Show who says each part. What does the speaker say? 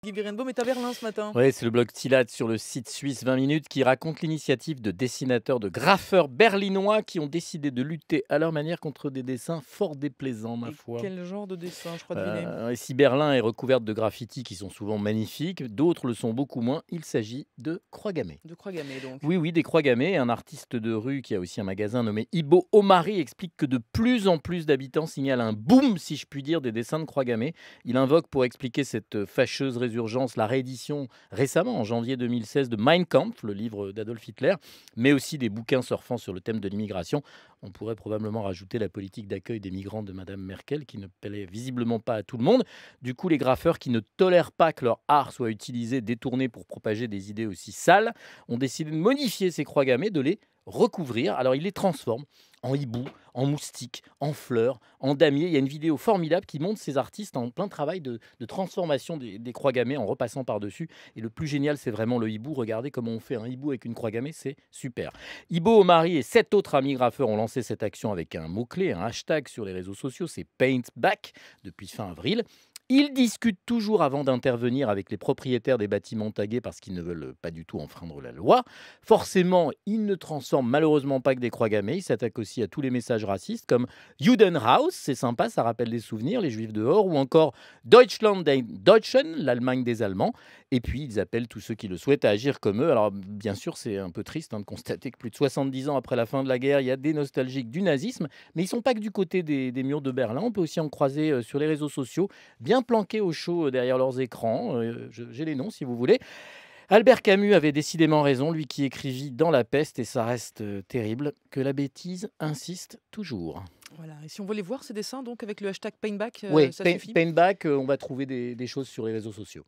Speaker 1: Guy Berenbaum est à Berlin ce matin.
Speaker 2: Oui, c'est le blog Stilat sur le site suisse 20 minutes qui raconte l'initiative de dessinateurs, de graffeurs berlinois qui ont décidé de lutter à leur manière contre des dessins fort déplaisants, ma
Speaker 1: Et
Speaker 2: foi.
Speaker 1: quel genre de dessin, je crois deviner.
Speaker 2: Et si Berlin est recouverte de graffitis qui sont souvent magnifiques, d'autres le sont beaucoup moins. Il s'agit de croix gammées.
Speaker 1: De croix gammée donc.
Speaker 2: Oui, oui, des croix gammées. Un artiste de rue qui a aussi un magasin nommé Ibo Omari explique que de plus en plus d'habitants signalent un boom, si je puis dire, des dessins de croix gammées. Il invoque pour expliquer cette fâcheuse résurgence la réédition récemment, en janvier 2016, de Mein Kampf, le livre d'Adolf Hitler, mais aussi des bouquins surfant sur le thème de l'immigration. On pourrait probablement rajouter la politique d'accueil des migrants de Madame Merkel, qui ne plaît visiblement pas à tout le monde. Du coup, les graffeurs qui ne tolèrent pas que leur art soit utilisé, détourné pour propager des idées aussi sales, ont décidé de modifier ces croix gammées, de les recouvrir. Alors, ils les transforment en hibou, en moustique, en fleurs, en damier. Il y a une vidéo formidable qui montre ces artistes en plein travail de transformation des croix gammées en repassant par-dessus. Et le plus génial, c'est vraiment le hibou. Regardez comment on fait un hibou avec une croix gammée, c'est super. Ibo Omari et 7 autres amis graffeurs ont lancé cette action avec un mot-clé, un hashtag sur les réseaux sociaux, c'est Paint Back, depuis fin avril. Ils discutent toujours avant d'intervenir avec les propriétaires des bâtiments tagués parce qu'ils ne veulent pas du tout enfreindre la loi. Forcément, ils ne transforment malheureusement pas que des croix gammées. Ils s'attaquent aussi à tous les messages racistes comme Judenhaus, c'est sympa, ça rappelle des souvenirs, les juifs dehors, ou encore Deutschland den Deutschen, l'Allemagne des Allemands. Et puis, ils appellent tous ceux qui le souhaitent à agir comme eux. Alors, bien sûr, c'est un peu triste de constater que plus de 70 ans après la fin de la guerre, il y a des nostalgiques du nazisme, mais ils ne sont pas que du côté des murs de Berlin. On peut aussi en croiser sur les réseaux sociaux, bien planqués au chaud derrière leurs écrans. J'ai les noms si vous voulez. Albert Camus avait décidément raison, lui qui écrivit dans La Peste, et ça reste terrible, que la bêtise insiste toujours.
Speaker 1: Voilà. Et si on veut les voir ces dessins donc avec le hashtag Paintback,
Speaker 2: Oui,
Speaker 1: ça suffit.
Speaker 2: Painback, on va trouver des choses sur les réseaux sociaux.